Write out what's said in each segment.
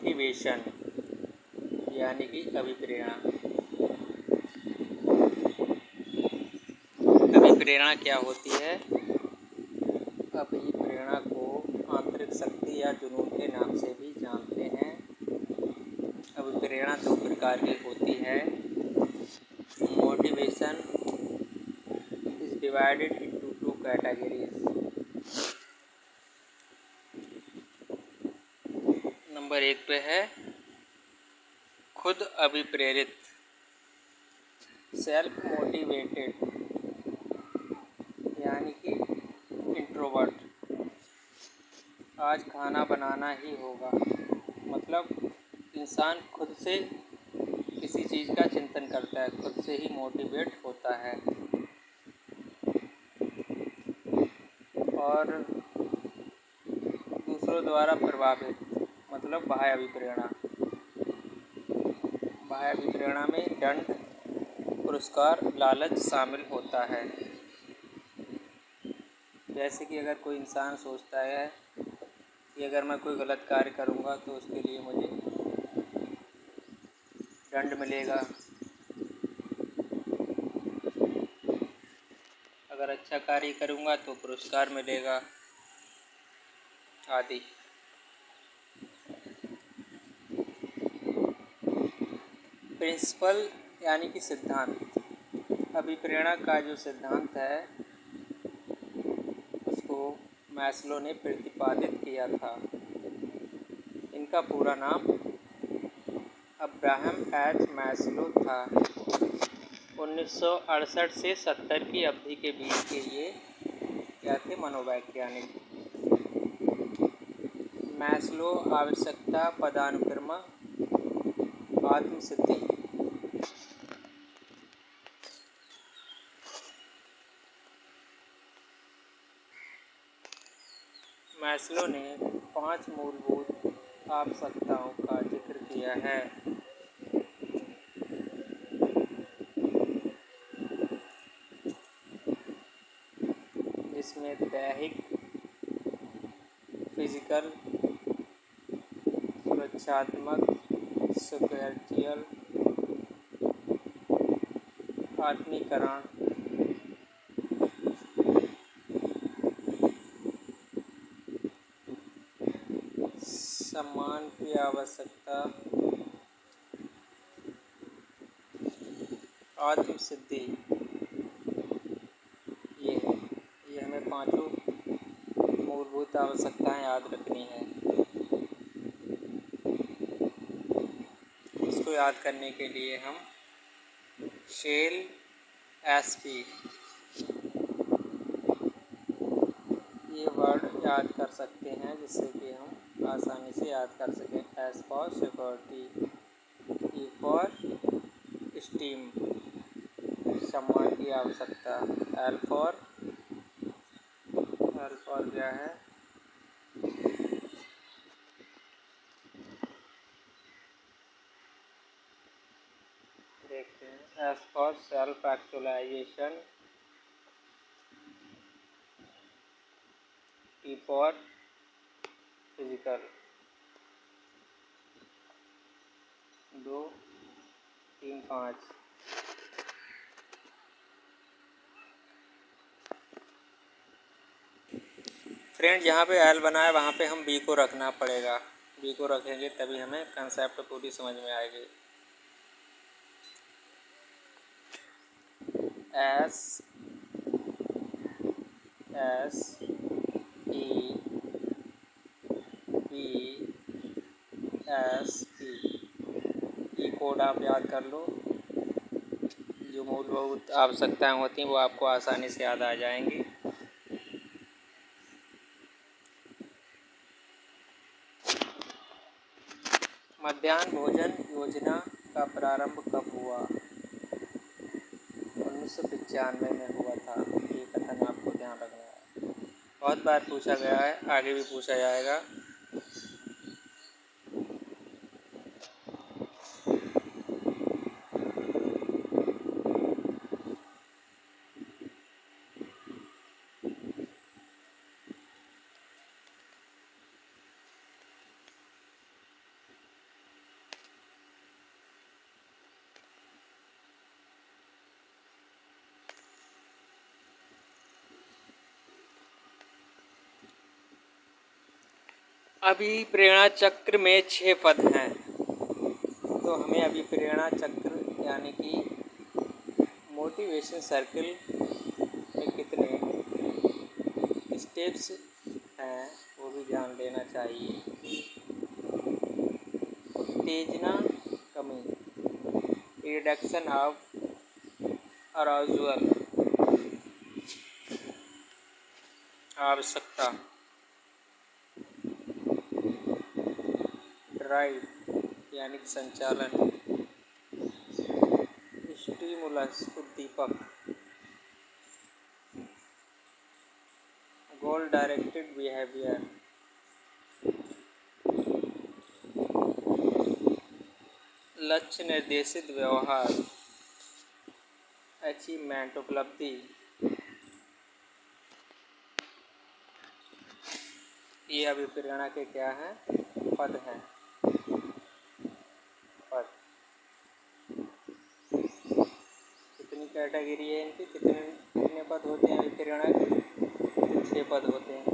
Motivation यानी कि अभिप्रेरणा। अभिप्रेरणा क्या होती है? अभिप्रेरणा को आंतरिक शक्ति या जुनून के नाम से भी जानते हैं। अभिप्रेरणा दो प्रकार की होती है। Motivation is divided into two categories. Number एक पे है खुद अभिप्रेरित, सेल्फ मोटिवेटेड यानी कि इंट्रोवर्ट। आज खाना बनाना ही होगा, मतलब इंसान खुद से किसी चीज़ का चिंतन करता है, खुद से ही मोटिवेट होता है। और दूसरों द्वारा प्रभावित, मतलब बाह्य अभिप्रेरणा। बाह्य अभिप्रेरणा में दंड, पुरस्कार, लालच शामिल होता है। जैसे कि अगर कोई इंसान सोचता है कि अगर मैं कोई गलत कार्य करूँगा तो उसके लिए मुझे दंड मिलेगा, अगर अच्छा कार्य करूँगा तो पुरस्कार मिलेगा आदि। प्रिंसिपल यानी कि सिद्धांत। अभिप्रेरणा का जो सिद्धांत है उसको मैस्लो ने प्रतिपादित किया था। इनका पूरा नाम अब्राहम एच मैस्लो था। 1968 से 70 की अवधि के बीच के ये क्या थे? मनोवैज्ञानिक। मैस्लो आवश्यकता पदानुक्रम आत्मसिद्धि। मैस्लो ने 5 मूलभूत आवश्यकताओं का जिक्र किया है। जिसमें दैहिक, फिजिकल, सुरक्षात्मक, स्पिरिचुअल, आत्मीकरण, सम्मान की आवश्यकता, आत्मसिद्धि, ये हमें पांचों मूलभूत आवश्यकताएं याद रखनी है। इसको याद करने के लिए हम शेल एसपी ये वर्ड याद कर सकते हैं, जिससे कि हम आसानी से याद कर सकें। S for security, E for esteem, सम्मान की आवश्यकता। एल फॉर क्या है? देखते हैं। S for self actualization, T for physical. 2 3 5। Friend जहाँ पे एल बना है वहाँ पे हम बी को रखना पड़ेगा। बी को रखेंगे तभी हमें कंसेप्ट पूरी समझ में आएगी। S E B S T, E code आप याद कर लो। जो मूलभूत आवश्यकताएं होती हैं वो आपको आसानी से याद आ जाएंगी। मध्याह्न भोजन योजना का प्रारंभ कब हुआ? 1995 में हुआ था। ये कथन आपको ध्यान रखना है। बहुत बार पूछा गया है, आगे भी पूछा जाएगा। अभिप्रेरणा चक्र में 6 पद हैं, तो हमें अभिप्रेरणा चक्र यानी कि मोटिवेशन सर्किल में कितने स्टेप्स हैं वो भी ध्यान देना चाहिए। उत्तेजना कमी, रिडक्शन ऑफ अराउजल, आवश्यकता, ड्राइव यानी संचालन, स्टिमुलस उद्दीपक, गोल डायरेक्टेड बिहेवियर, लक्ष्य निर्देशित व्यवहार, अचीवमेंट उपलब्धि। ये अभिप्रेरणा के क्या हैं? पद हैं। पद कितनी कैटेगरी है इनकी, कितने पद होते हैं अभिप्रेरणा के? 6 पद होते हैं।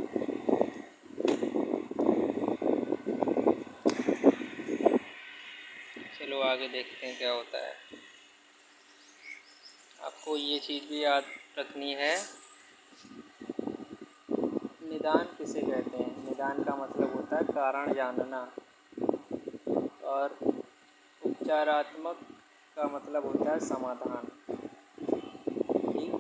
चलो आगे देखते हैं क्या होता है। आपको ये चीज़ भी याद रखनी है, निदान किसे कहते हैं? निदान का मतलब होता है कारण जानना, और उपचारात्मक का मतलब होता है समाधान। ठीक,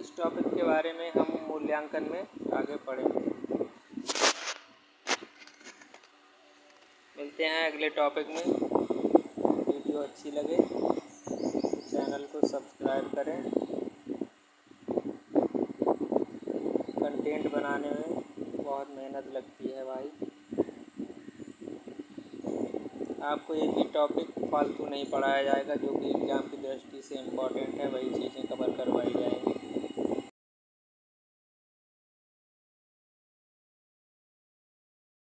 इस टॉपिक के बारे में हम मूल्यांकन में आगे पढ़ेंगे। मिलते हैं अगले टॉपिक में। वीडियो अच्छी लगे चैनल को सब्सक्राइब करें। कंटेंट बनाने में बहुत मेहनत लगती है भाई। आपको एक भी टॉपिक फालतू नहीं पढ़ाया जाएगा, जो कि एग्ज़ाम की दृष्टि से इम्पोर्टेंट है वही चीज़ें कवर करवाई जाएंगी।